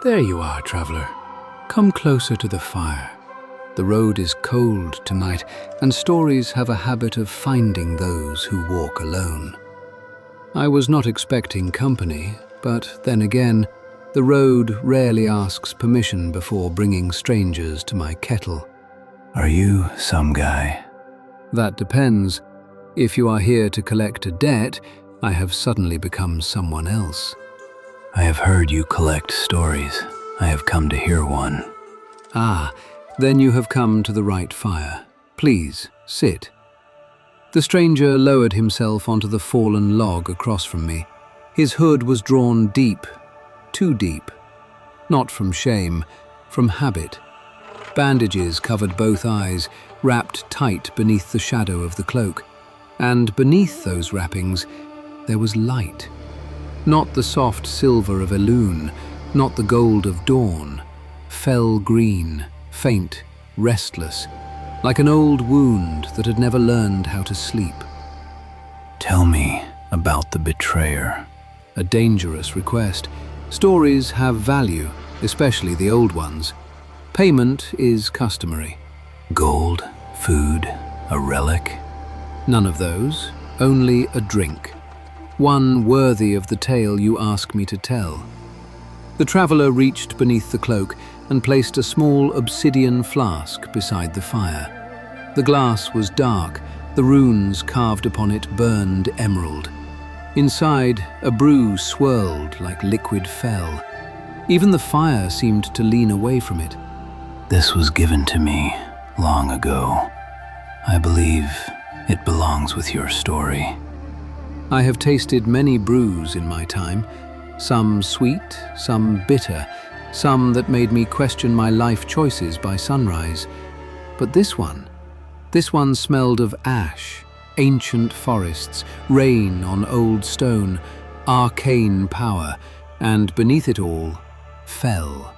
There you are, traveler. Come closer to the fire. The road is cold tonight, and stories have a habit of finding those who walk alone. I was not expecting company, but then again, the road rarely asks permission before bringing strangers to my kettle. Are you some guy? That depends. If you are here to collect a debt, I have suddenly become someone else. I have heard you collect stories. I have come to hear one. Ah, then you have come to the right fire. Please, sit. The stranger lowered himself onto the fallen log across from me. His hood was drawn deep, too deep. Not from shame, from habit. Bandages covered both eyes, wrapped tight beneath the shadow of the cloak. And beneath those wrappings, there was light. Not the soft silver of Elune, not the gold of dawn. Fell green, faint, restless, like an old wound that had never learned how to sleep. Tell me about the betrayer. A dangerous request. Stories have value, especially the old ones. Payment is customary. Gold, food, a relic? None of those, only a drink. One worthy of the tale you ask me to tell. The traveler reached beneath the cloak and placed a small obsidian flask beside the fire. The glass was dark, the runes carved upon it burned emerald. Inside, a brew swirled like liquid fell. Even the fire seemed to lean away from it. This was given to me long ago. I believe it belongs with your story. I have tasted many brews in my time, some sweet, some bitter, some that made me question my life choices by sunrise. But this one smelled of ash, ancient forests, rain on old stone, arcane power, and beneath it all, fell.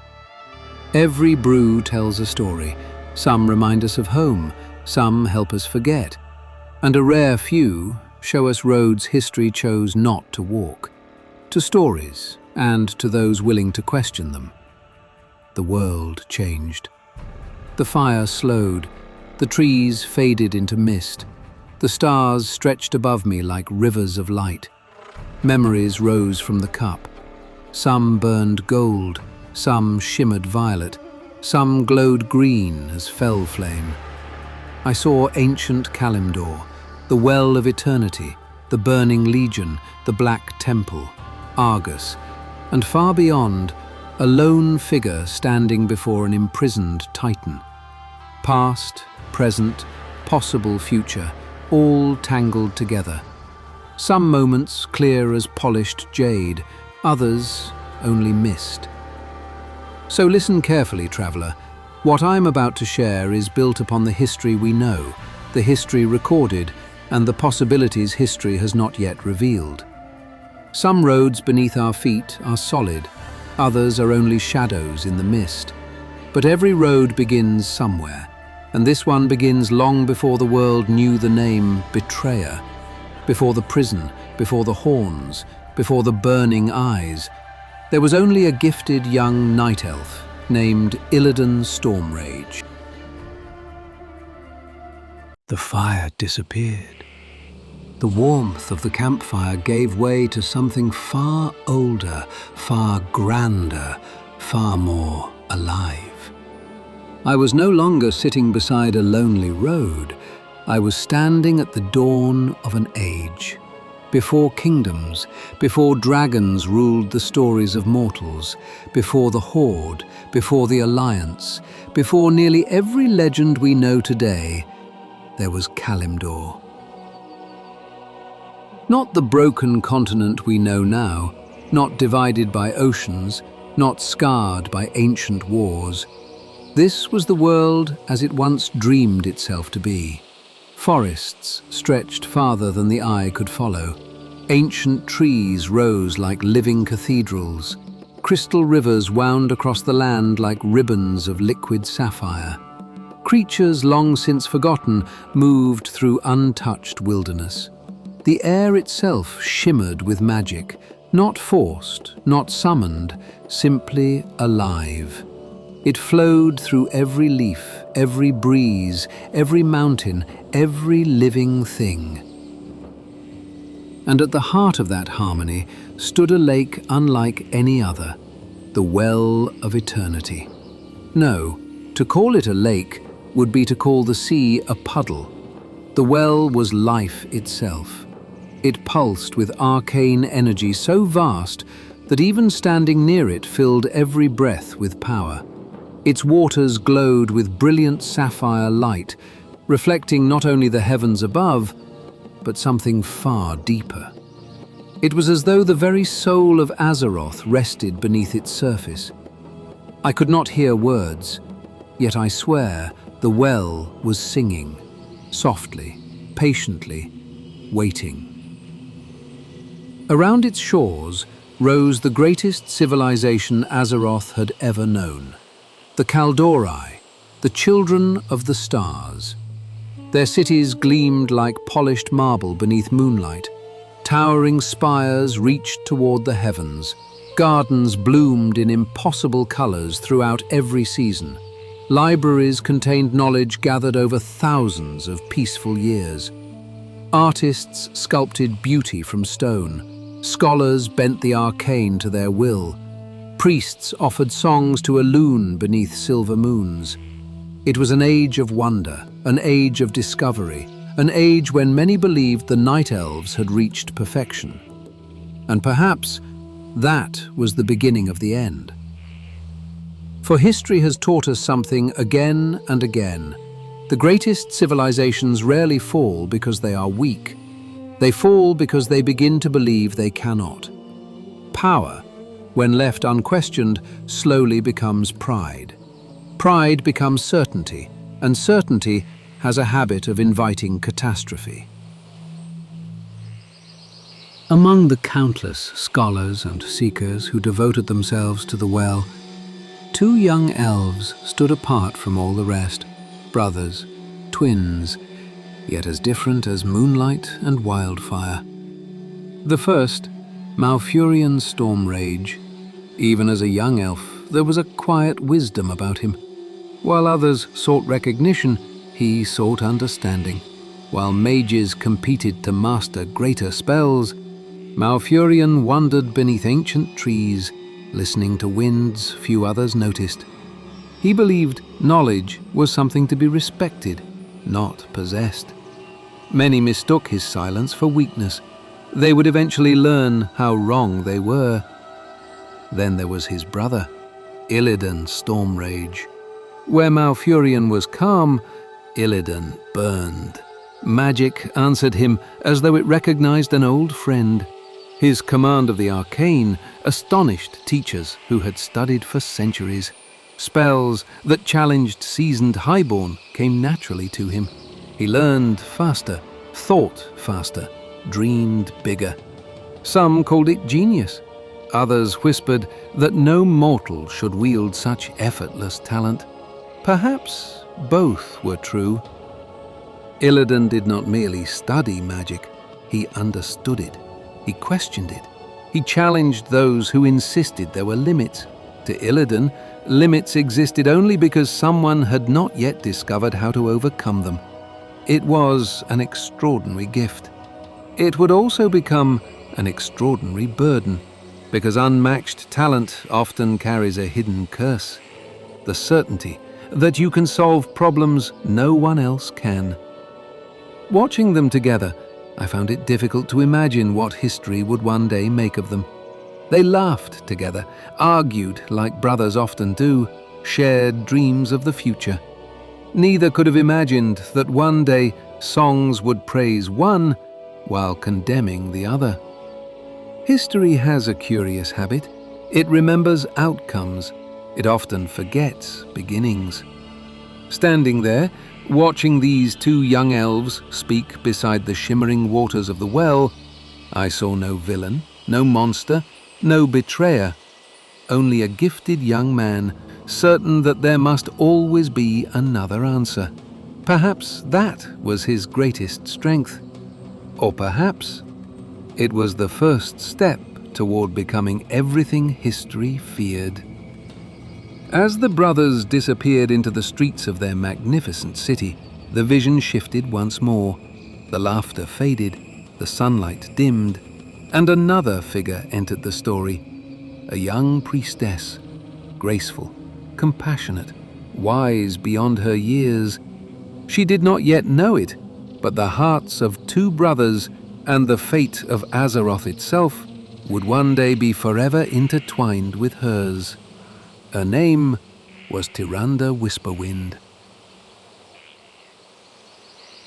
Every brew tells a story. Some remind us of home, some help us forget, and a rare few show us roads history chose not to walk. To stories, and to those willing to question them. The world changed. The fire slowed, the trees faded into mist, the stars stretched above me like rivers of light. Memories rose from the cup. Some burned gold, some shimmered violet, some glowed green as fell flame. I saw ancient Kalimdor, the well of eternity, the burning legion, the black temple, Argus, and far beyond, a lone figure standing before an imprisoned titan. Past, present, possible future, all tangled together. Some moments clear as polished jade, others only mist. So listen carefully, traveler. What I'm about to share is built upon the history we know, the history recorded, and the possibilities history has not yet revealed. Some roads beneath our feet are solid, others are only shadows in the mist. But every road begins somewhere, and this one begins long before the world knew the name Betrayer, before the prison, before the horns, before the burning eyes. There was only a gifted young night elf named Illidan Stormrage. The fire disappeared. The warmth of the campfire gave way to something far older, far grander, far more alive. I was no longer sitting beside a lonely road. I was standing at the dawn of an age. Before kingdoms, before dragons ruled the stories of mortals, before the Horde, before the Alliance, before nearly every legend we know today, there was Kalimdor. Not the broken continent we know now, not divided by oceans, not scarred by ancient wars. This was the world as it once dreamed itself to be. Forests stretched farther than the eye could follow. Ancient trees rose like living cathedrals. Crystal rivers wound across the land like ribbons of liquid sapphire. Creatures long since forgotten moved through untouched wilderness. The air itself shimmered with magic, Not forced, not summoned, simply alive. It flowed through every leaf, every breeze, every mountain, every living thing. And at the heart of that harmony stood a lake unlike any other, the Well of Eternity. No, to call it a lake would be to call the sea a puddle. The well was life itself. It pulsed with arcane energy so vast that even standing near it filled every breath with power. Its waters glowed with brilliant sapphire light, reflecting not only the heavens above, but something far deeper. It was as though the very soul of Azeroth rested beneath its surface. I could not hear words, yet I swear the well was singing, softly, patiently, waiting. Around its shores rose the greatest civilization Azeroth had ever known, the Kaldorei, the children of the stars. Their cities gleamed like polished marble beneath moonlight. Towering spires reached toward the heavens. Gardens bloomed in impossible colors throughout every season. Libraries contained knowledge gathered over thousands of peaceful years. Artists sculpted beauty from stone. Scholars bent the arcane to their will. Priests offered songs to a loon beneath silver moons. It was an age of wonder, an age of discovery, an age when many believed the night elves had reached perfection. And perhaps that was the beginning of the end. For history has taught us something again and again. The greatest civilizations rarely fall because they are weak. They fall because they begin to believe they cannot. Power, when left unquestioned, slowly becomes pride. Pride becomes certainty, and certainty has a habit of inviting catastrophe. Among the countless scholars and seekers who devoted themselves to the well, 2 young elves stood apart from all the rest, brothers, twins, yet as different as moonlight and wildfire. The first, Illidan Stormrage. Even as a young elf, there was a quiet wisdom about him. While others sought recognition, he sought understanding. While mages competed to master greater spells, Illidan wandered beneath ancient trees, listening to winds few others noticed. He believed knowledge was something to be respected, not possessed. Many mistook his silence for weakness. They would eventually learn how wrong they were. Then there was his brother, Illidan Stormrage. Where Illidan was calm, Illidan burned. Magic answered him as though it recognized an old friend. His command of the arcane astonished teachers who had studied for centuries. Spells that challenged seasoned highborn came naturally to him. He learned faster, thought faster, dreamed bigger. Some called it genius. Others whispered that no mortal should wield such effortless talent. Perhaps both were true. Illidan did not merely study magic, he understood it. He questioned it. He challenged those who insisted there were limits. To Illidan, limits existed only because someone had not yet discovered how to overcome them. It was an extraordinary gift. It would also become an extraordinary burden, because unmatched talent often carries a hidden curse. The certainty that you can solve problems no one else can. Watching them together, I found it difficult to imagine what history would one day make of them. They laughed together, argued like brothers often do, shared dreams of the future. Neither could have imagined that one day songs would praise one while condemning the other. History has a curious habit. It remembers outcomes. It often forgets beginnings. Standing there, watching these 2 young elves speak beside the shimmering waters of the well, I saw no villain, no monster, no betrayer, only a gifted young man, certain that there must always be another answer. Perhaps that was his greatest strength. Or perhaps it was the first step toward becoming everything history feared. As the brothers disappeared into the streets of their magnificent city, the vision shifted once more. The laughter faded, the sunlight dimmed, and another figure entered the story. A young priestess, graceful, compassionate, wise beyond her years. She did not yet know it, but the hearts of two brothers and the fate of Azeroth itself would one day be forever intertwined with hers. Her name was Tyrande Whisperwind.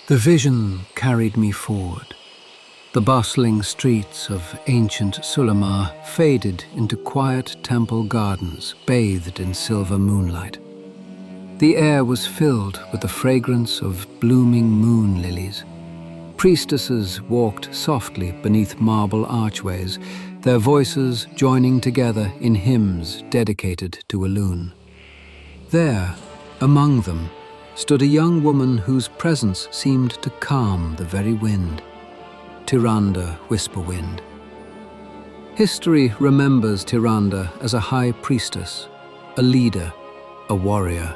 The vision carried me forward. The bustling streets of ancient Sulamar faded into quiet temple gardens bathed in silver moonlight. The air was filled with the fragrance of blooming moon lilies. Priestesses walked softly beneath marble archways, their voices joining together in hymns dedicated to Elune. There, among them, stood a young woman whose presence seemed to calm the very wind. Tyrande Whisperwind. History remembers Tyrande as a high priestess, a leader, a warrior.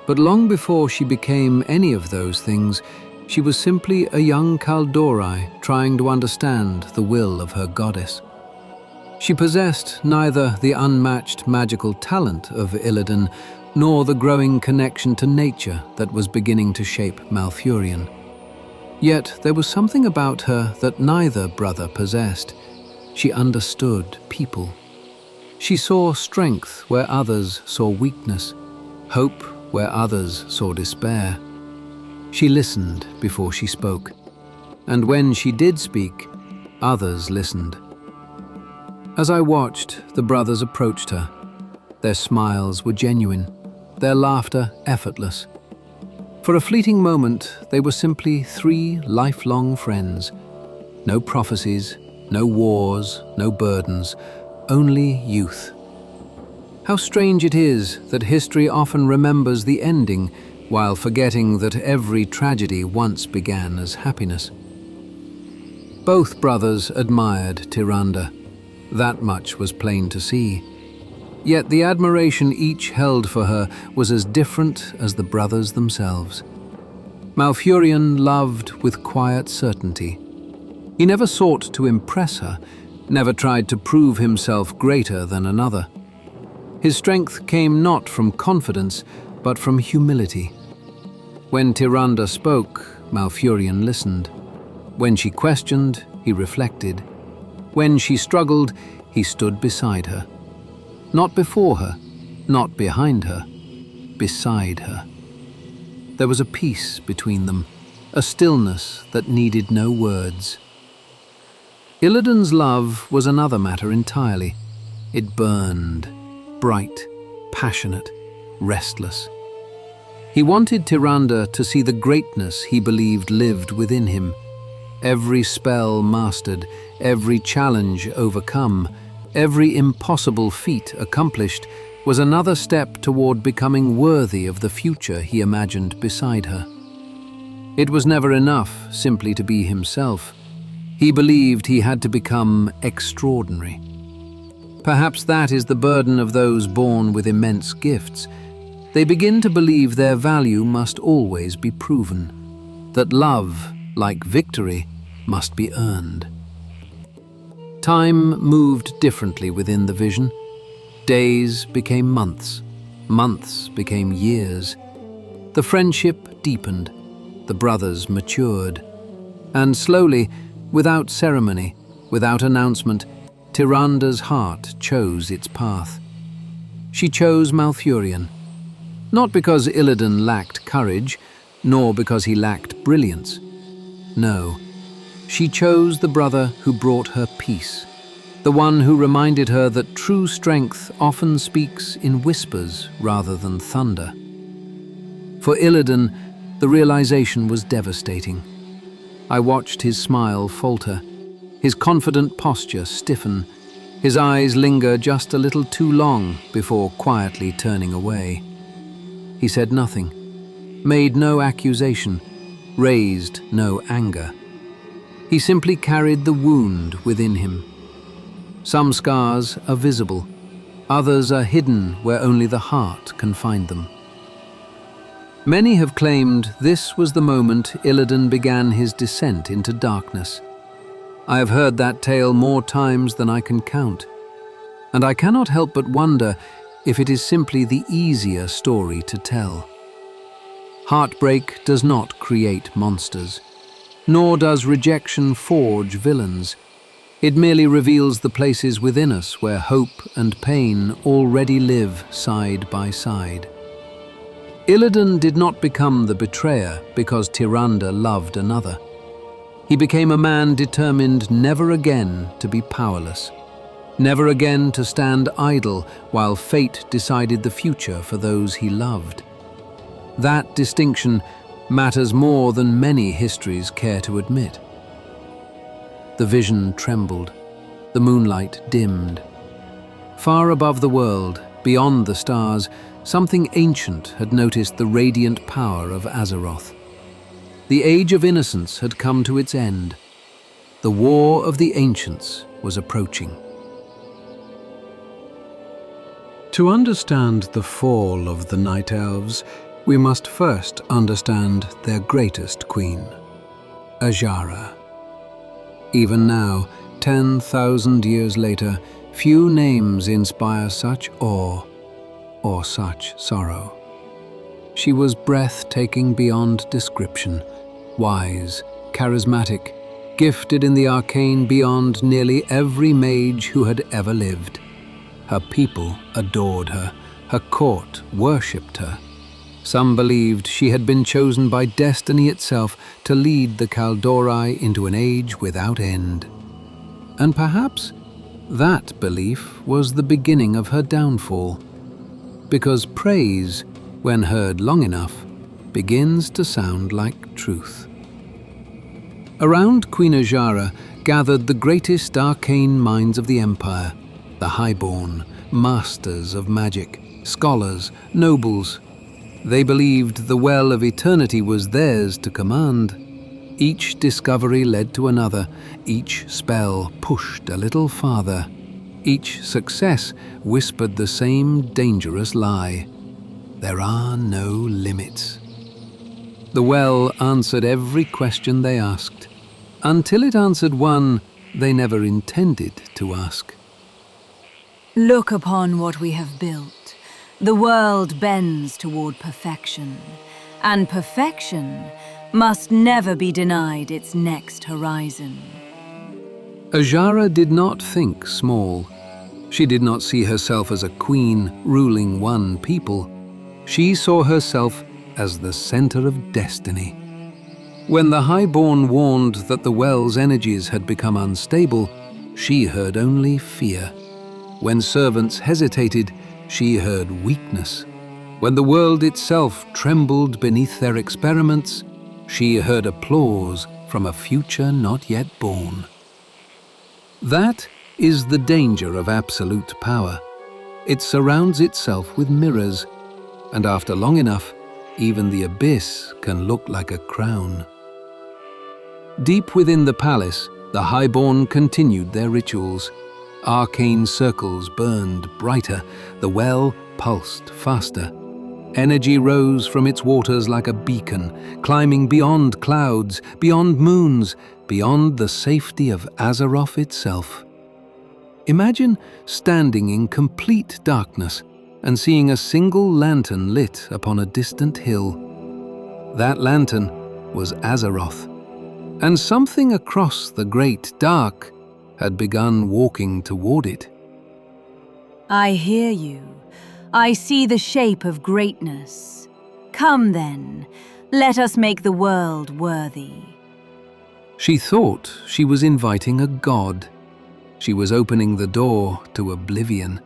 But long before she became any of those things, she was simply a young Kaldori trying to understand the will of her goddess. She possessed neither the unmatched magical talent of Illidan nor the growing connection to nature that was beginning to shape Malfurion. Yet there was something about her that neither brother possessed. She understood people. She saw strength where others saw weakness, hope where others saw despair. She listened before she spoke, and when she did speak, others listened. As I watched, the brothers approached her. Their smiles were genuine, their laughter effortless. For a fleeting moment, they were simply three lifelong friends. No prophecies, no wars, no burdens, only youth. How strange it is that history often remembers the ending while forgetting that every tragedy once began as happiness. Both brothers admired Tyrande. That much was plain to see. Yet the admiration each held for her was as different as the brothers themselves. Malfurion loved with quiet certainty. He never sought to impress her, never tried to prove himself greater than another. His strength came not from confidence, but from humility. When Tyrande spoke, Malfurion listened. When she questioned, he reflected. When she struggled, he stood beside her. Not before her, not behind her, beside her. There was a peace between them, a stillness that needed no words. Illidan's love was another matter entirely. It burned, bright, passionate, restless. He wanted Tyrande to see the greatness he believed lived within him. Every spell mastered, every challenge overcome, every impossible feat accomplished was another step toward becoming worthy of the future he imagined beside her. It was never enough simply to be himself. He believed he had to become extraordinary. Perhaps that is the burden of those born with immense gifts. They begin to believe their value must always be proven, that love, like victory, must be earned. Time moved differently within the vision. Days became months, months became years. The friendship deepened, the brothers matured, and slowly, without ceremony, without announcement, Tyrande's heart chose its path. She chose Malfurion, not because Illidan lacked courage, nor because he lacked brilliance. No, she chose the brother who brought her peace, the one who reminded her that true strength often speaks in whispers rather than thunder. For Illidan, the realization was devastating. I watched his smile falter, his confident posture stiffen, his eyes linger just a little too long before quietly turning away. He said nothing, made no accusation, raised no anger. He simply carried the wound within him. Some scars are visible, others are hidden where only the heart can find them. Many have claimed this was the moment Illidan began his descent into darkness. I have heard that tale more times than I can count, and I cannot help but wonder if it is simply the easier story to tell. Heartbreak does not create monsters, nor does rejection forge villains. It merely reveals the places within us where hope and pain already live side by side. Illidan did not become the betrayer because Tyrande loved another. He became a man determined never again to be powerless, never again to stand idle while fate decided the future for those he loved. That distinction matters more than many histories care to admit. The vision trembled, the moonlight dimmed. Far above the world, beyond the stars, something ancient had noticed the radiant power of Azeroth. The age of innocence had come to its end. The war of the ancients was approaching. To understand the fall of the Night Elves, we must first understand their greatest queen, Azshara. Even now, 10,000 years later, few names inspire such awe or such sorrow. She was breathtaking beyond description, wise, charismatic, gifted in the arcane beyond nearly every mage who had ever lived. Her people adored her, her court worshipped her. Some believed she had been chosen by destiny itself to lead the Kaldorei into an age without end. And perhaps that belief was the beginning of her downfall, because praise, when heard long enough, begins to sound like truth. Around Queen Azshara gathered the greatest arcane minds of the Empire, the Highborn, masters of magic, scholars, nobles. They believed the well of eternity was theirs to command. Each discovery led to another, each spell pushed a little farther. Each success whispered the same dangerous lie: there are no limits. The well answered every question they asked, until it answered one they never intended to ask. Look upon what we have built. The world bends toward perfection, and perfection must never be denied its next horizon. Azshara did not think small. She did not see herself as a queen ruling one people. She saw herself as the center of destiny. When the Highborn warned that the well's energies had become unstable, she heard only fear. When servants hesitated, she heard weakness. When the world itself trembled beneath their experiments, she heard applause from a future not yet born. That is the danger of absolute power. It surrounds itself with mirrors, and after long enough, even the abyss can look like a crown. Deep within the palace, the Highborn continued their rituals. Arcane circles burned brighter, the well pulsed faster. Energy rose from its waters like a beacon, climbing beyond clouds, beyond moons, beyond the safety of Azeroth itself. Imagine standing in complete darkness and seeing a single lantern lit upon a distant hill. That lantern was Azeroth, and something across the great dark had begun walking toward it. I hear you. I see the shape of greatness. Come then, let us make the world worthy. She thought she was inviting a god. She was opening the door to oblivion.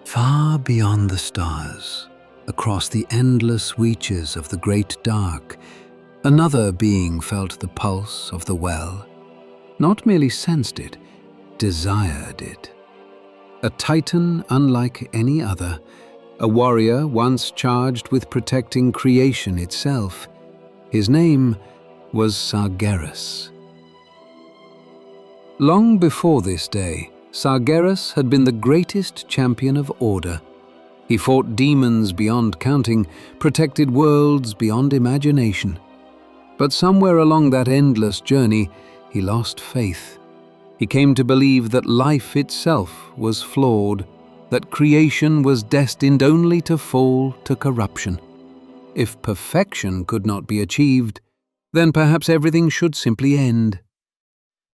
Far beyond the stars, across the endless reaches of the great dark, another being felt the pulse of the well. Not merely sensed it, desired it. A titan unlike any other, a warrior once charged with protecting creation itself. His name was Sargeras. Long before this day, Sargeras had been the greatest champion of order. He fought demons beyond counting, protected worlds beyond imagination. But somewhere along that endless journey, he lost faith. He came to believe that life itself was flawed, that creation was destined only to fall to corruption. If perfection could not be achieved, then perhaps everything should simply end.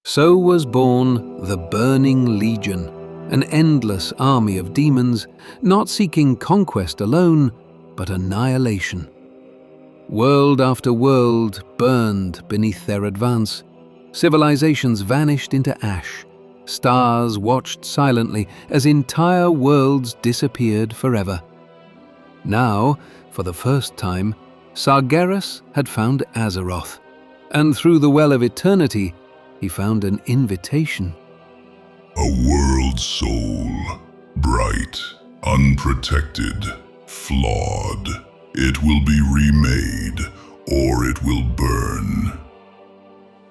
So was born the Burning Legion, an endless army of demons, not seeking conquest alone, but annihilation. World after world burned beneath their advance. Civilizations vanished into ash. Stars watched silently as entire worlds disappeared forever. Now, for the first time, Sargeras had found Azeroth, and through the Well of Eternity, he found an invitation. A world soul, bright, unprotected, flawed. It will be remade, or it will burn.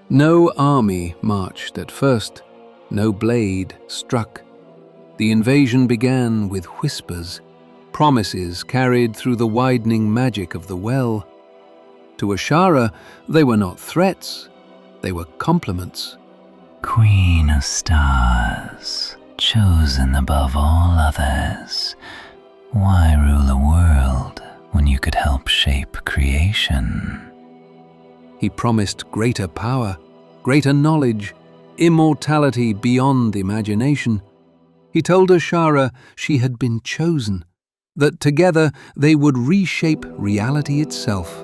No army marched at first, no blade struck. The invasion began with whispers, promises carried through the widening magic of the well. To Ashara, they were not threats, they were compliments. Queen of stars, chosen above all others, why rule a world when you could help shape creation? He promised greater power, greater knowledge, immortality beyond imagination. He told Ashara she had been chosen, that together they would reshape reality itself.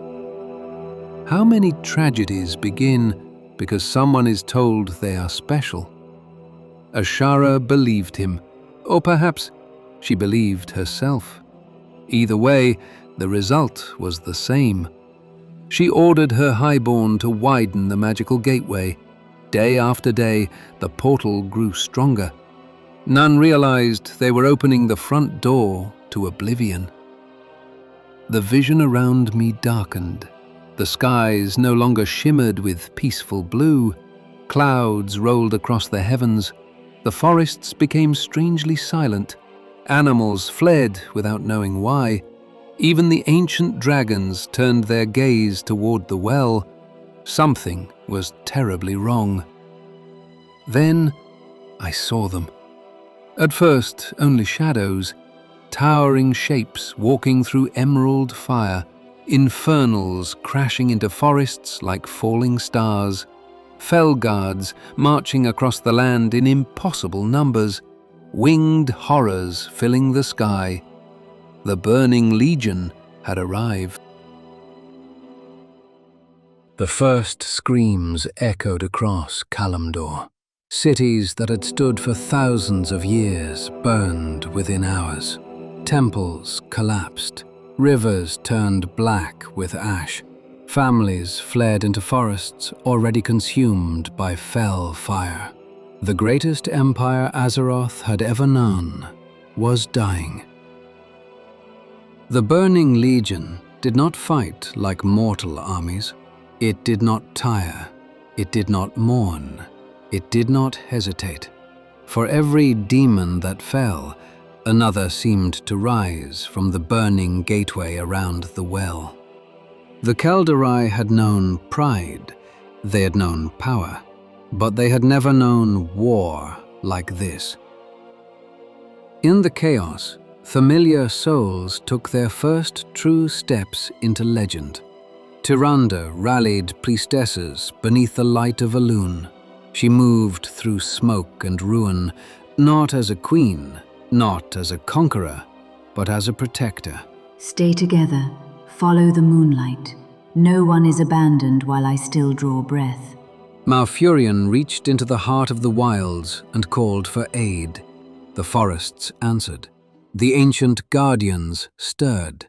How many tragedies begin because someone is told they are special? Ashara believed him, or perhaps she believed herself. Either way, the result was the same. She ordered her highborn to widen the magical gateway. Day after day, the portal grew stronger. None realized they were opening the front door to oblivion. The vision around me darkened. The skies no longer shimmered with peaceful blue. Clouds rolled across the heavens. The forests became strangely silent. Animals fled without knowing why. Even the ancient dragons turned their gaze toward the well. Something was terribly wrong. Then I saw them. At first, only shadows, towering shapes walking through emerald fire, infernals crashing into forests like falling stars, fell guards marching across the land in impossible numbers, winged horrors filling the sky. The Burning Legion had arrived. The first screams echoed across Kalimdor. Cities that had stood for thousands of years burned within hours. Temples collapsed. Rivers turned black with ash. Families fled into forests already consumed by fell fire. The greatest empire Azeroth had ever known was dying. The Burning Legion did not fight like mortal armies. It did not tire. It did not mourn. It did not hesitate. For every demon that fell, another seemed to rise from the burning gateway around the well. The Kaldari had known pride, they had known power, but they had never known war like this. In the chaos, familiar souls took their first true steps into legend. Tyrande rallied priestesses beneath the light of Elune. She moved through smoke and ruin, not as a queen, not as a conqueror, but as a protector. Stay together, follow the moonlight. No one is abandoned while I still draw breath. Malfurion reached into the heart of the wilds and called for aid. The forests answered. The ancient guardians stirred.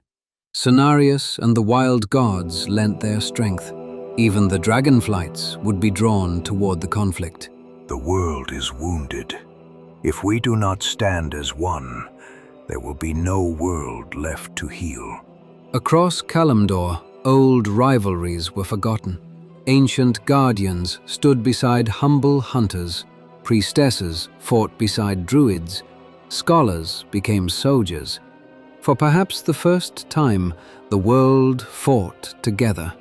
Cenarius and the wild gods lent their strength. Even the dragonflights would be drawn toward the conflict. The world is wounded. If we do not stand as one, there will be no world left to heal. Across Kalimdor, old rivalries were forgotten. Ancient guardians stood beside humble hunters. Priestesses fought beside druids. Scholars became soldiers. For perhaps the first time, the world fought together.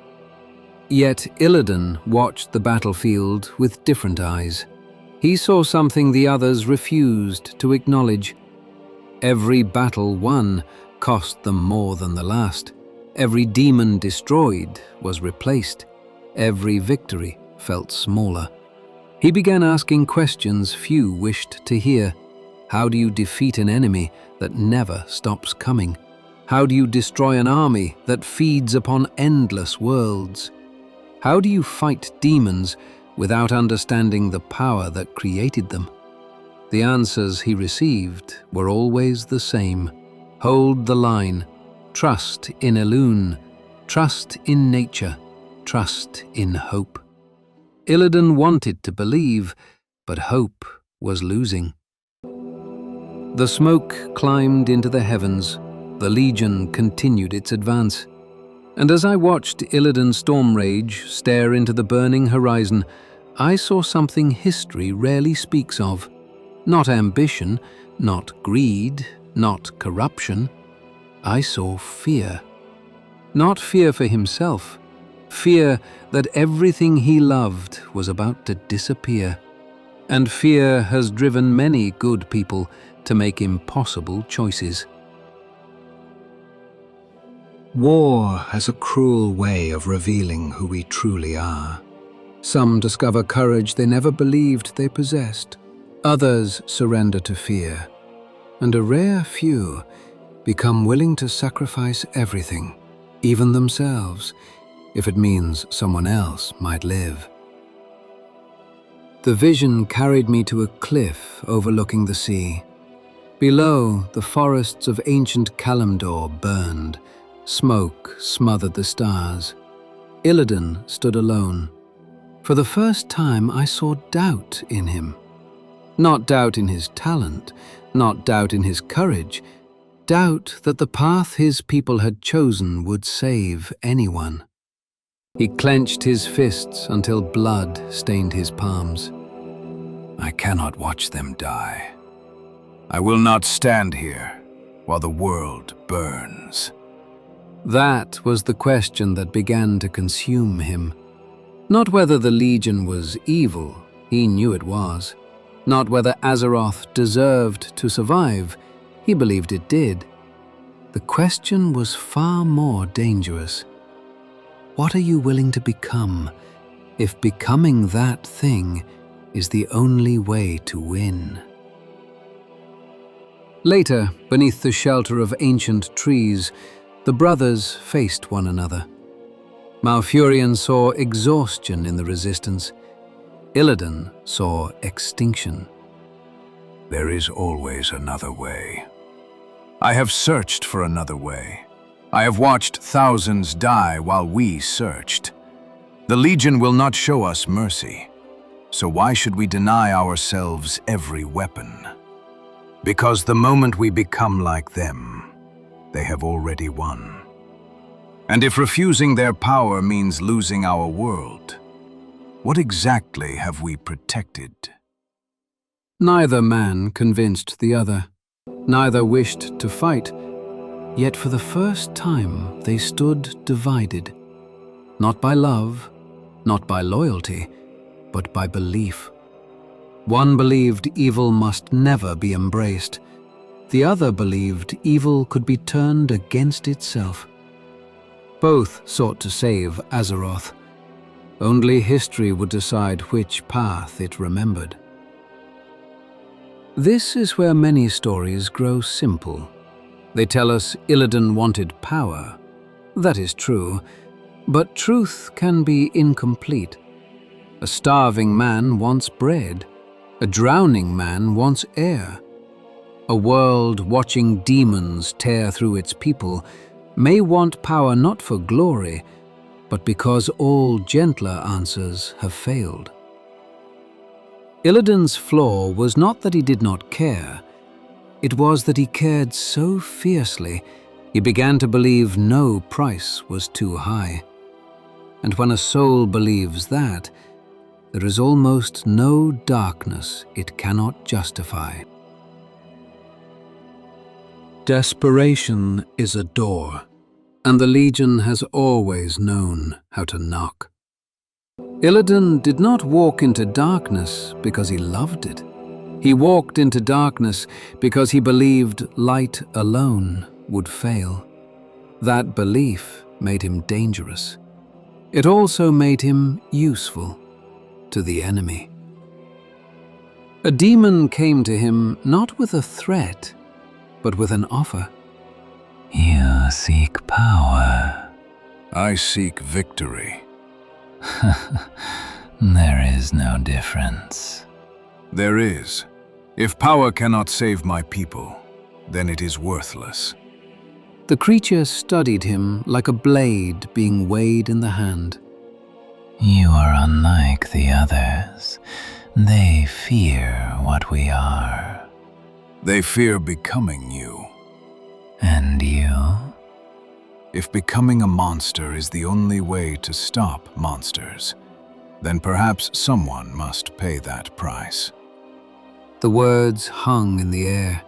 Yet Illidan watched the battlefield with different eyes. He saw something the others refused to acknowledge. Every battle won cost them more than the last. Every demon destroyed was replaced. Every victory felt smaller. He began asking questions few wished to hear. How do you defeat an enemy that never stops coming? How do you destroy an army that feeds upon endless worlds? How do you fight demons without understanding the power that created them? The answers he received were always the same. Hold the line. Trust in Elune. Trust in nature. Trust in hope. Illidan wanted to believe, but hope was losing. The smoke climbed into the heavens. The Legion continued its advance. And as I watched Illidan Stormrage stare into the burning horizon, I saw something history rarely speaks of. Not ambition, not greed, not corruption. I saw fear. Not fear for himself. Fear that everything he loved was about to disappear. And fear has driven many good people to make impossible choices. War has a cruel way of revealing who we truly are. Some discover courage they never believed they possessed. Others surrender to fear. And a rare few become willing to sacrifice everything, even themselves, if it means someone else might live. The vision carried me to a cliff overlooking the sea. Below, the forests of ancient Kalimdor burned. Smoke smothered the stars. Illidan stood alone. For the first time, I saw doubt in him. Not doubt in his talent, not doubt in his courage, doubt that the path his people had chosen would save anyone. He clenched his fists until blood stained his palms. I cannot watch them die. I will not stand here while the world burns. That was the question that began to consume him. Not whether the Legion was evil, he knew it was. Not whether Azeroth deserved to survive, he believed it did. The question was far more dangerous. What are you willing to become, if becoming that thing is the only way to win? Later, beneath the shelter of ancient trees, the brothers faced one another. Malfurion saw exhaustion in the resistance. Illidan saw extinction. There is always another way. I have searched for another way. I have watched thousands die while we searched. The Legion will not show us mercy, so why should we deny ourselves every weapon? Because the moment we become like them, they have already won. And if refusing their power means losing our world, what exactly have we protected? Neither man convinced the other. Neither wished to fight. Yet for the first time they stood divided. Not by love, not by loyalty, but by belief. One believed evil must never be embraced. The other believed evil could be turned against itself. Both sought to save Azeroth. Only history would decide which path it remembered. This is where many stories grow simple. They tell us Illidan wanted power. That is true, but truth can be incomplete. A starving man wants bread. A drowning man wants air. A world watching demons tear through its people may want power not for glory, but because all gentler answers have failed. Illidan's flaw was not that he did not care. It was that he cared so fiercely, he began to believe no price was too high. And when a soul believes that, there is almost no darkness it cannot justify. Desperation is a door, and the Legion has always known how to knock. Illidan did not walk into darkness because he loved it. He walked into darkness because he believed light alone would fail. That belief made him dangerous. It also made him useful to the enemy. A demon came to him not with a threat, but with an offer. You seek power. I seek victory. There is no difference. There is. If power cannot save my people, then it is worthless. The creature studied him like a blade being weighed in the hand. You are unlike the others. They fear what we are. They fear becoming you. And you? If becoming a monster is the only way to stop monsters, then perhaps someone must pay that price. The words hung in the air.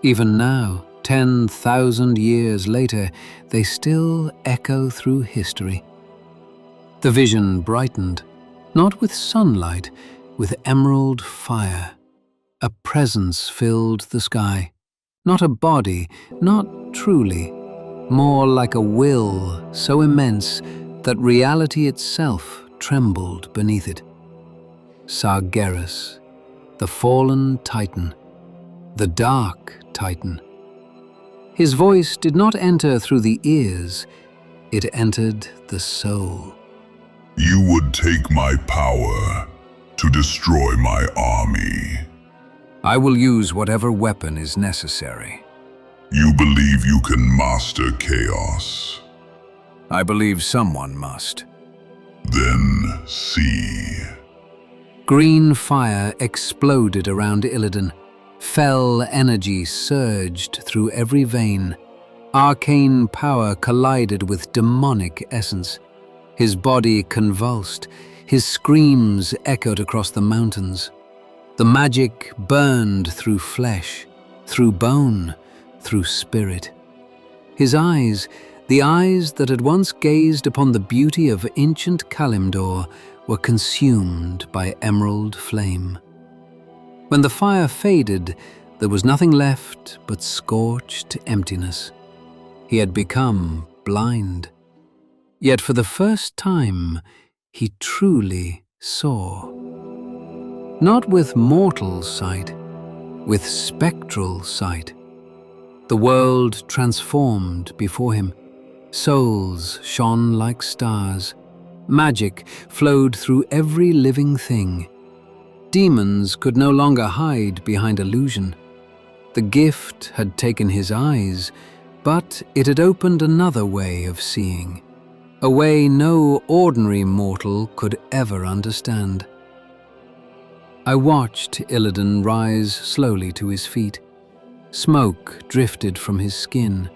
Even now, 10,000 years later, they still echo through history. The vision brightened, not with sunlight, with emerald fire. A presence filled the sky. Not a body, not truly, more like a will so immense that reality itself trembled beneath it. Sargeras, the fallen Titan, the dark Titan. His voice did not enter through the ears, it entered the soul. You would take my power to destroy my army. I will use whatever weapon is necessary. You believe you can master chaos. I believe someone must. Then see. Green fire exploded around Illidan. Fell energy surged through every vein. Arcane power collided with demonic essence. His body convulsed. His screams echoed across the mountains. The magic burned through flesh, through bone, through spirit. His eyes, the eyes that had once gazed upon the beauty of ancient Kalimdor, were consumed by emerald flame. When the fire faded, there was nothing left but scorched emptiness. He had become blind. Yet for the first time, he truly saw. Not with mortal sight, with spectral sight. The world transformed before him. Souls shone like stars. Magic flowed through every living thing. Demons could no longer hide behind illusion. The gift had taken his eyes, but it had opened another way of seeing, a way no ordinary mortal could ever understand. I watched Illidan rise slowly to his feet. Smoke drifted from his skin.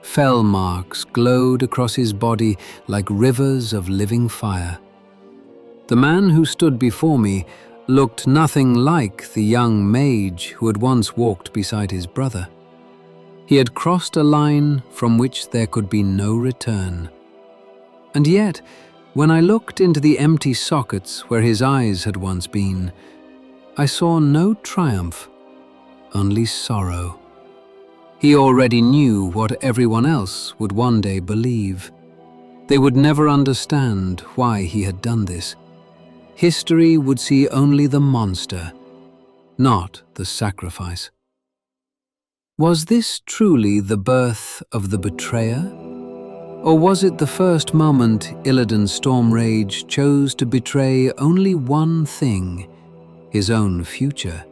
Fell marks glowed across his body like rivers of living fire. The man who stood before me looked nothing like the young mage who had once walked beside his brother. He had crossed a line from which there could be no return. And yet, when I looked into the empty sockets where his eyes had once been, I saw no triumph, only sorrow. He already knew what everyone else would one day believe. They would never understand why he had done this. History would see only the monster, not the sacrifice. Was this truly the birth of the betrayer? Or was it the first moment Illidan Stormrage chose to betray only one thing, his own future,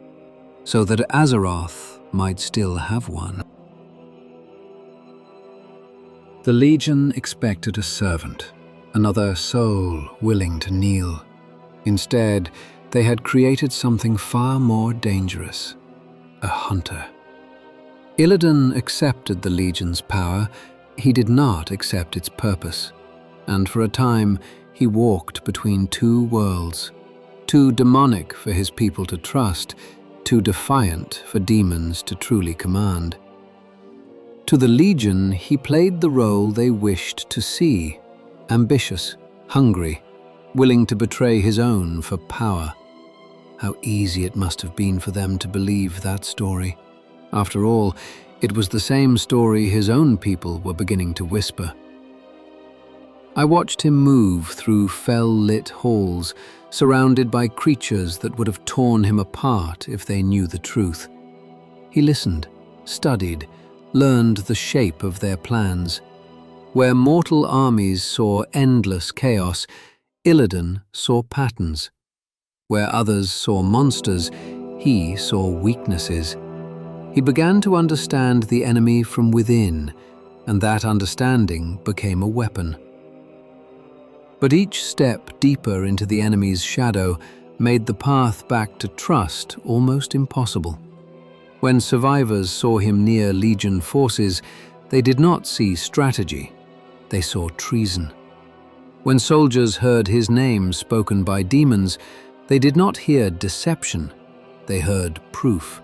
so that Azeroth might still have one? The Legion expected a servant, another soul willing to kneel. Instead, they had created something far more dangerous, a hunter. Illidan accepted the Legion's power. He did not accept its purpose, and for a time he walked between two worlds, too demonic for his people to trust, too defiant for demons to truly command. To the Legion, he played the role they wished to see, ambitious, hungry, willing to betray his own for power. How easy it must have been for them to believe that story. After all, it was the same story his own people were beginning to whisper. I watched him move through fell-lit halls, surrounded by creatures that would have torn him apart if they knew the truth. He listened, studied, learned the shape of their plans. Where mortal armies saw endless chaos, Illidan saw patterns. Where others saw monsters, he saw weaknesses. He began to understand the enemy from within, and that understanding became a weapon. But each step deeper into the enemy's shadow made the path back to trust almost impossible. When survivors saw him near Legion forces, they did not see strategy, they saw treason. When soldiers heard his name spoken by demons, they did not hear deception, they heard proof.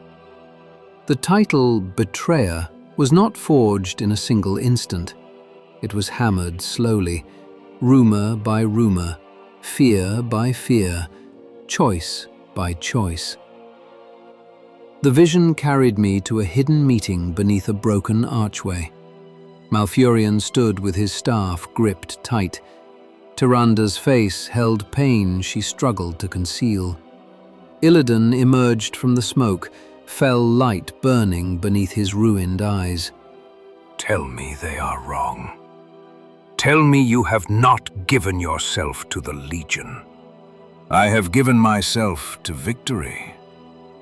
The title Betrayer was not forged in a single instant. It was hammered slowly, rumor by rumor, fear by fear, choice by choice. The vision carried me to a hidden meeting beneath a broken archway. Malfurion stood with his staff gripped tight. Tyranda's face held pain she struggled to conceal. Illidan emerged from the smoke, fell light burning beneath his ruined eyes. Tell me they are wrong. Tell me you have not given yourself to the Legion. I have given myself to victory.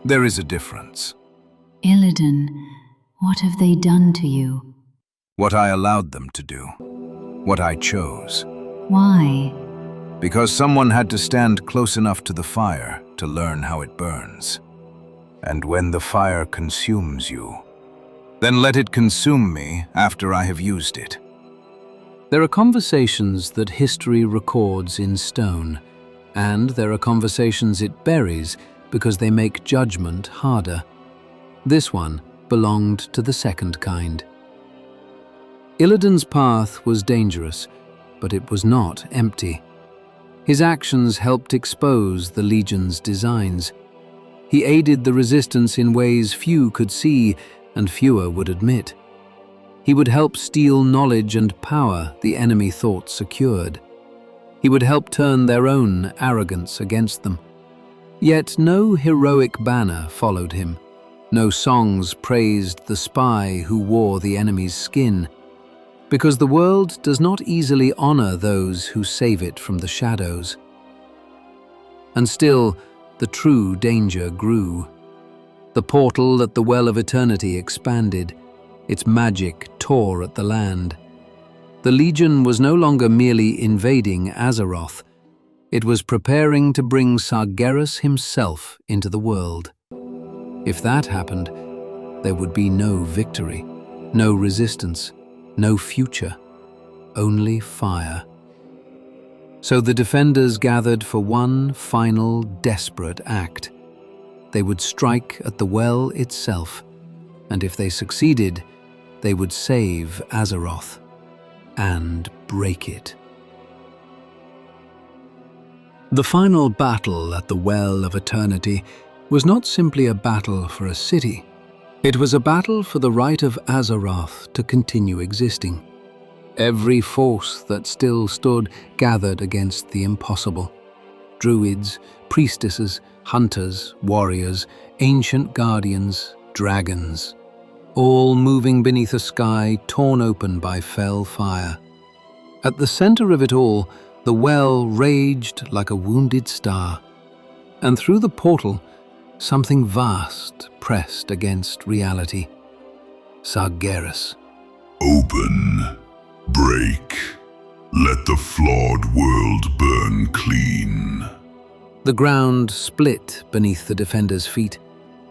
There is a difference. Illidan, what have they done to you? What I allowed them to do. What I chose. Why? Because someone had to stand close enough to the fire to learn how it burns. And when the fire consumes you, then let it consume me after I have used it. There are conversations that history records in stone, and there are conversations it buries because they make judgment harder. This one belonged to the second kind. Illidan's path was dangerous, but it was not empty. His actions helped expose the Legion's designs. He aided the resistance in ways few could see and fewer would admit. He would help steal knowledge and power the enemy thought secured. He would help turn their own arrogance against them. Yet no heroic banner followed him. No songs praised the spy who wore the enemy's skin, because the world does not easily honor those who save it from the shadows. And still, the true danger grew. The portal at the Well of Eternity expanded. Its magic tore at the land. The Legion was no longer merely invading Azeroth. It was preparing to bring Sargeras himself into the world. If that happened, there would be no victory, no resistance, no future, only fire. So the defenders gathered for one final, desperate act. They would strike at the well itself, and if they succeeded, they would save Azeroth and break it. The final battle at the Well of Eternity was not simply a battle for a city. It was a battle for the right of Azeroth to continue existing. Every force that still stood gathered against the impossible. Druids, priestesses, hunters, warriors, ancient guardians, dragons, all moving beneath a sky torn open by fell fire. At the center of it all, the well raged like a wounded star, and through the portal, something vast pressed against reality. Sargeras. Open. Break. Let the flawed world burn clean. The ground split beneath the defenders' feet.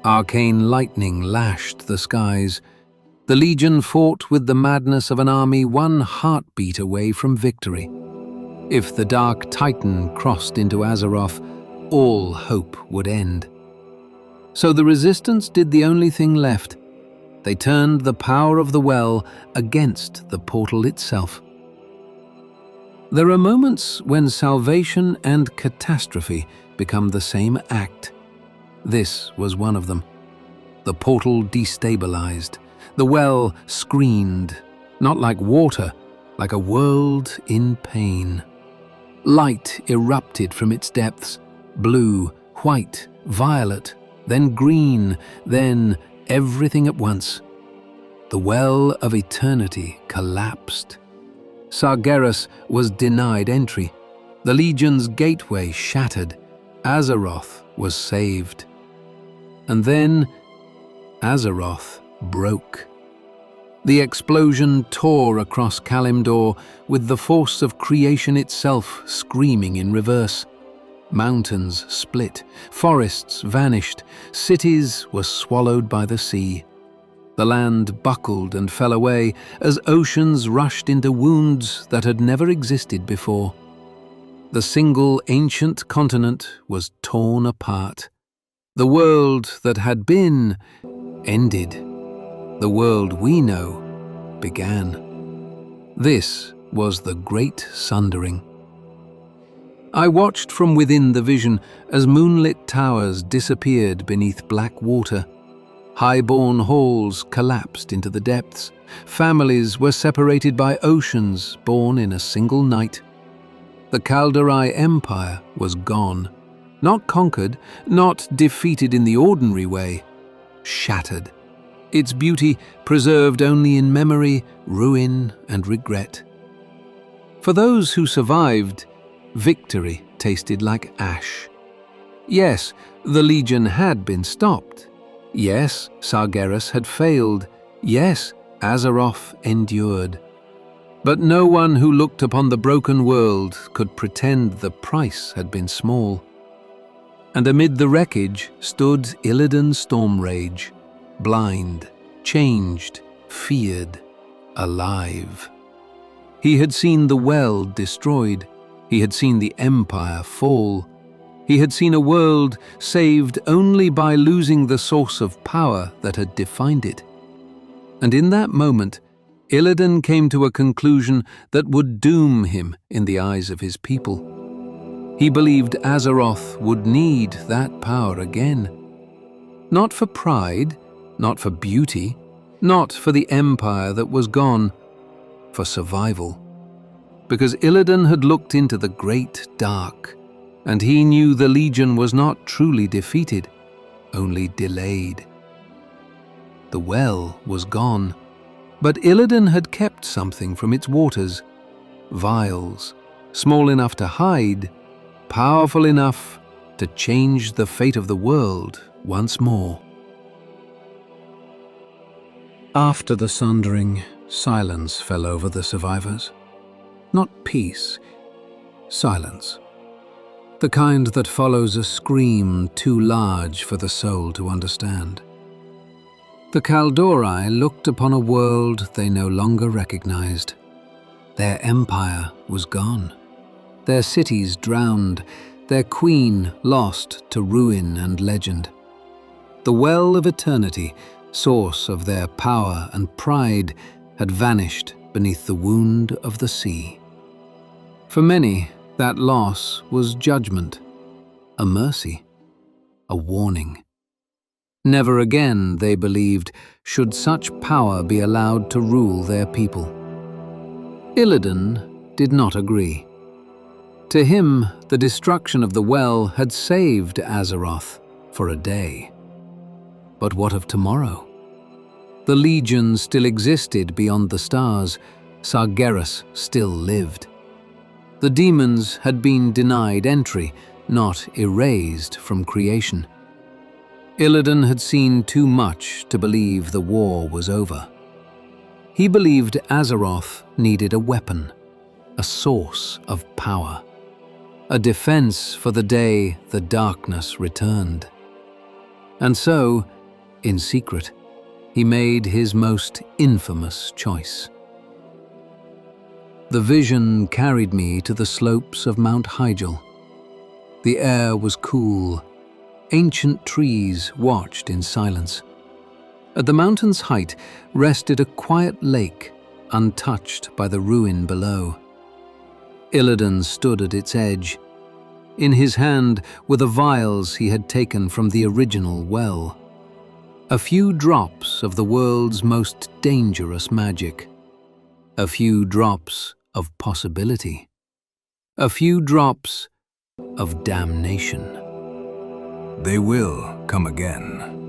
Arcane lightning lashed the skies. The Legion fought with the madness of an army one heartbeat away from victory. If the Dark Titan crossed into Azeroth, all hope would end. So the resistance did the only thing left. They turned the power of the well against the portal itself. There are moments when salvation and catastrophe become the same act. This was one of them. The portal destabilized, the well screamed, not like water, like a world in pain. Light erupted from its depths, blue, white, violet, then green, then everything at once. The well of eternity collapsed. Sargeras was denied entry. The Legion's gateway shattered. Azeroth was saved. And then Azeroth broke. The explosion tore across Kalimdor with the force of creation itself screaming in reverse. Mountains split, forests vanished, cities were swallowed by the sea. The land buckled and fell away as oceans rushed into wounds that had never existed before. The single ancient continent was torn apart. The world that had been ended. The world we know began. This was the Great Sundering. I watched from within the vision as moonlit towers disappeared beneath black water. Highborn halls collapsed into the depths. Families were separated by oceans born in a single night. The Kaldorei Empire was gone. Not conquered, not defeated in the ordinary way. Shattered. Its beauty preserved only in memory, ruin, and regret. For those who survived, victory tasted like ash. Yes, the Legion had been stopped. Yes, Sargeras had failed. Yes, Azeroth endured. But no one who looked upon the broken world could pretend the price had been small. And amid the wreckage stood Illidan Stormrage, blind, changed, feared, alive. He had seen the well destroyed. He had seen the empire fall. He had seen a world saved only by losing the source of power that had defined it. And in that moment, Illidan came to a conclusion that would doom him in the eyes of his people. He believed Azeroth would need that power again. Not for pride, not for beauty, not for the empire that was gone, for survival. Because Illidan had looked into the great dark, and he knew the Legion was not truly defeated, only delayed. The well was gone, but Illidan had kept something from its waters. Vials, small enough to hide, powerful enough to change the fate of the world once more. After the sundering, silence fell over the survivors. Not peace, silence. The kind that follows a scream too large for the soul to understand. The Kaldorei looked upon a world they no longer recognized. Their empire was gone. Their cities drowned, their queen lost to ruin and legend. The well of eternity, source of their power and pride, had vanished beneath the wound of the sea. For many, that loss was judgment, a mercy, a warning. Never again, they believed, should such power be allowed to rule their people. Illidan did not agree. To him, the destruction of the well had saved Azeroth for a day. But what of tomorrow? The Legion still existed beyond the stars. Sargeras still lived. The demons had been denied entry, not erased from creation. Illidan had seen too much to believe the war was over. He believed Azeroth needed a weapon, a source of power, a defense for the day the darkness returned. And so, in secret, he made his most infamous choice. The vision carried me to the slopes of Mount Hyjal. The air was cool. Ancient trees watched in silence. At the mountain's height rested a quiet lake, untouched by the ruin below. Illidan stood at its edge. In his hand were the vials he had taken from the original well. A few drops of the world's most dangerous magic. A few drops of possibility. A few drops of damnation. They will come again.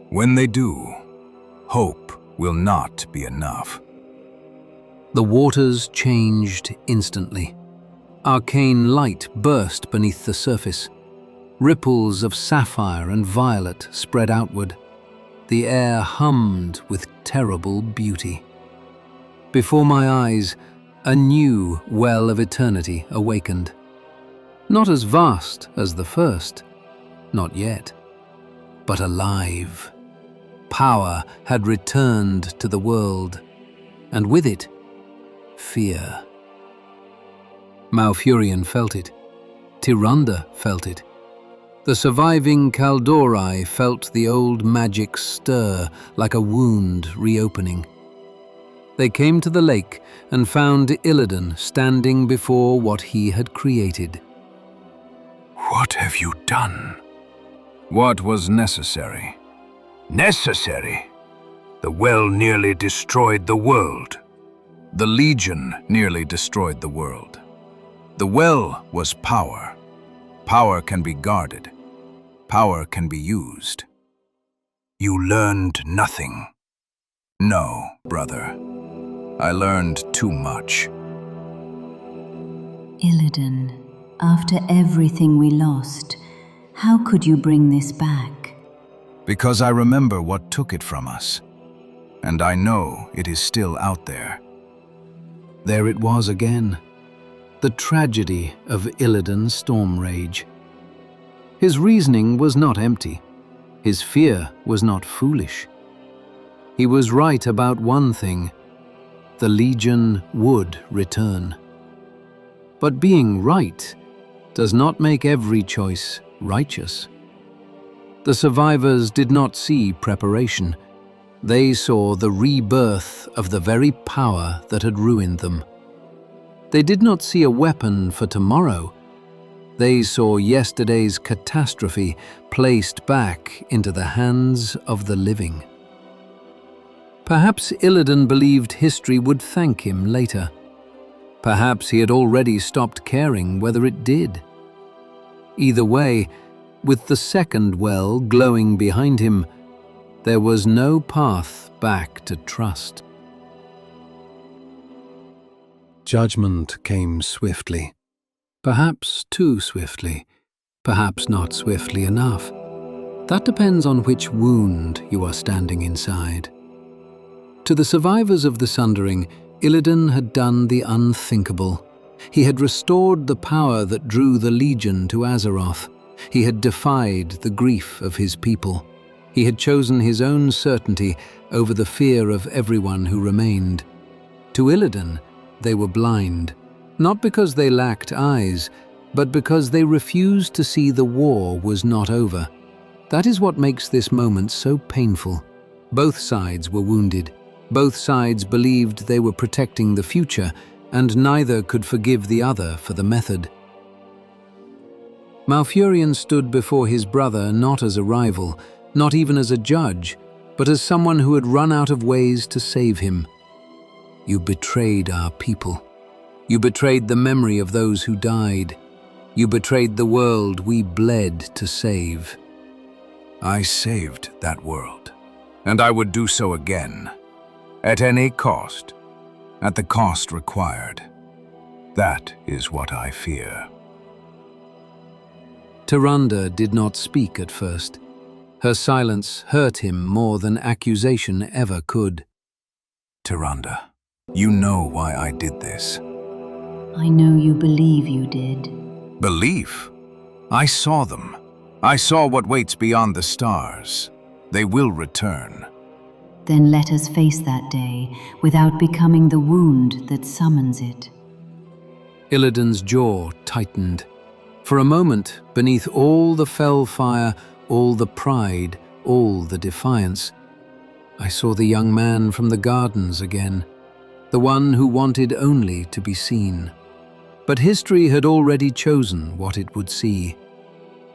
When they do, hope will not be enough. The waters changed instantly. Arcane light burst beneath the surface. Ripples of sapphire and violet spread outward. The air hummed with terrible beauty. Before my eyes, a new well of eternity awakened. Not as vast as the first, not yet, but alive. Power had returned to the world, and with it, fear. Malfurion felt it. Tyrande felt it. The surviving Kaldori felt the old magic stir like a wound reopening. They came to the lake and found Illidan standing before what he had created. What have you done? What was necessary? Necessary? The well nearly destroyed the world. The Legion nearly destroyed the world. The well was power. Power can be guarded. Power can be used. You learned nothing. No, brother. I learned too much. Illidan, after everything we lost, how could you bring this back? Because I remember what took it from us. And I know it is still out there. There it was again. The tragedy of Illidan Stormrage. His reasoning was not empty. His fear was not foolish. He was right about one thing. The Legion would return. But being right does not make every choice righteous. The survivors did not see preparation. They saw the rebirth of the very power that had ruined them. They did not see a weapon for tomorrow. They saw yesterday's catastrophe placed back into the hands of the living. Perhaps Illidan believed history would thank him later. Perhaps he had already stopped caring whether it did. Either way, with the second well glowing behind him, there was no path back to trust. Judgment came swiftly. Perhaps too swiftly. Perhaps not swiftly enough. That depends on which wound you are standing inside. To the survivors of the Sundering, Illidan had done the unthinkable. He had restored the power that drew the Legion to Azeroth. He had defied the grief of his people. He had chosen his own certainty over the fear of everyone who remained. To Illidan, they were blind, not because they lacked eyes, but because they refused to see the war was not over. That is what makes this moment so painful. Both sides were wounded. Both sides believed they were protecting the future, and neither could forgive the other for the method. Malfurion stood before his brother not as a rival, not even as a judge, but as someone who had run out of ways to save him. You betrayed our people. You betrayed the memory of those who died. You betrayed the world we bled to save. I saved that world, and I would do so again, at any cost, at the cost required. That is what I fear. Tyrande did not speak at first. Her silence hurt him more than accusation ever could. Tyrande, you know why I did this. I know you believe you did. Belief? I saw them. I saw what waits beyond the stars. They will return. Then let us face that day without becoming the wound that summons it. Illidan's jaw tightened. For a moment, beneath all the fell fire, all the pride, all the defiance, I saw the young man from the gardens again, the one who wanted only to be seen. But history had already chosen what it would see.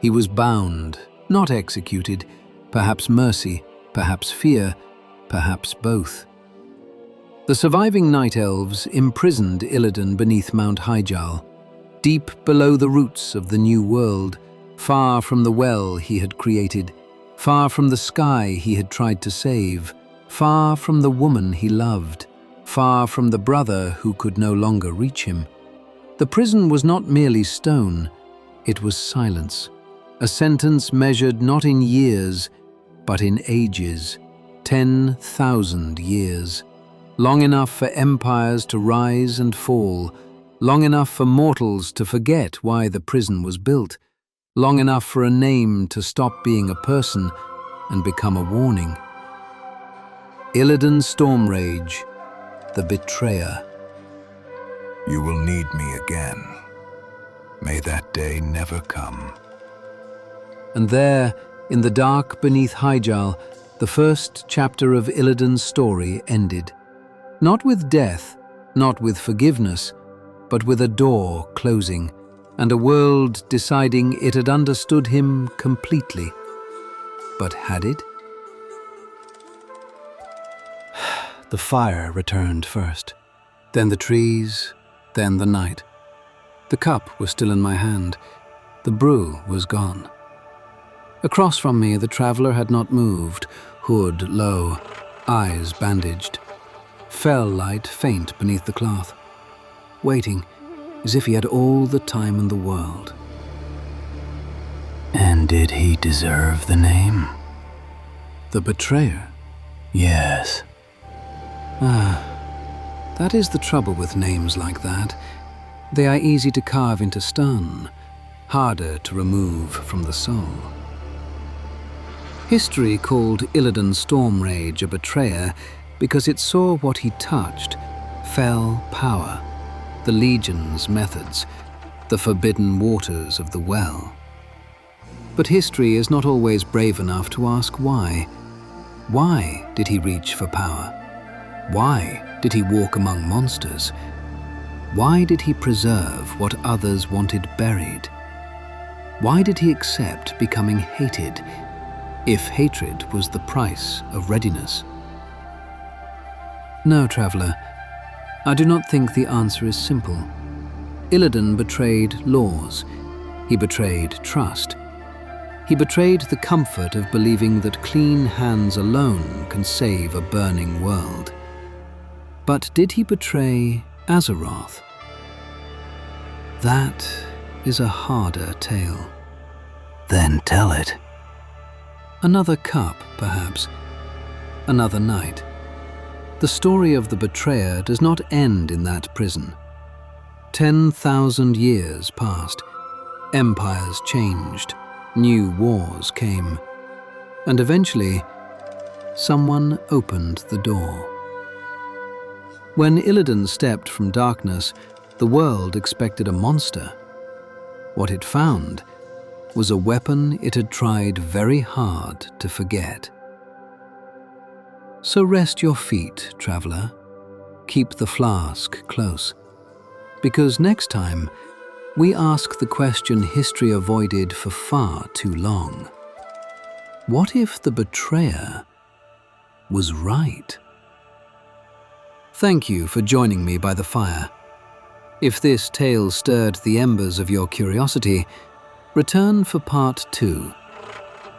He was bound, not executed, perhaps mercy, perhaps fear, perhaps both. The surviving night elves imprisoned Illidan beneath Mount Hyjal, deep below the roots of the new world, far from the well he had created, far from the sky he had tried to save, far from the woman he loved, far from the brother who could no longer reach him. The prison was not merely stone, it was silence, a sentence measured not in years, but in ages, 10,000 years, long enough for empires to rise and fall, long enough for mortals to forget why the prison was built, long enough for a name to stop being a person and become a warning. Illidan Stormrage, the betrayer. You will need me again. May that day never come. And there, in the dark beneath Hyjal, the first chapter of Illidan's story ended. Not with death, not with forgiveness, but with a door closing, and a world deciding it had understood him completely. But had it? The fire returned first, then the trees, then the night. The cup was still in my hand. The brew was gone. Across from me, the traveler had not moved, hood low, eyes bandaged. Fell light faint beneath the cloth, waiting as if he had all the time in the world. And did he deserve the name? The betrayer? Yes. That is the trouble with names like that. They are easy to carve into stone, harder to remove from the soul. History called Illidan Stormrage a betrayer because it saw what he touched: fell power, the Legion's methods, the forbidden waters of the well. But history is not always brave enough to ask why. Why did he reach for power? Why did he walk among monsters? Why did he preserve what others wanted buried? Why did he accept becoming hated, if hatred was the price of readiness? No, traveler, I do not think the answer is simple. Illidan betrayed laws. He betrayed trust. He betrayed the comfort of believing that clean hands alone can save a burning world. But did he betray Azeroth? That is a harder tale. Then tell it. Another cup, perhaps. Another night. The story of the betrayer does not end in that prison. 10,000 years passed. Empires changed. New wars came. And eventually, someone opened the door. When Illidan stepped from darkness, the world expected a monster. What it found was a weapon it had tried very hard to forget. So rest your feet, traveler. Keep the flask close. Because next time, we ask the question history avoided for far too long. What if the betrayer was right? Thank you for joining me by the fire. If this tale stirred the embers of your curiosity, return for part 2,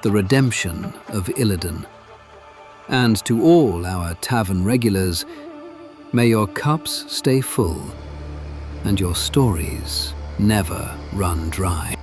The Redemption of Illidan. And to all our tavern regulars, may your cups stay full and your stories never run dry.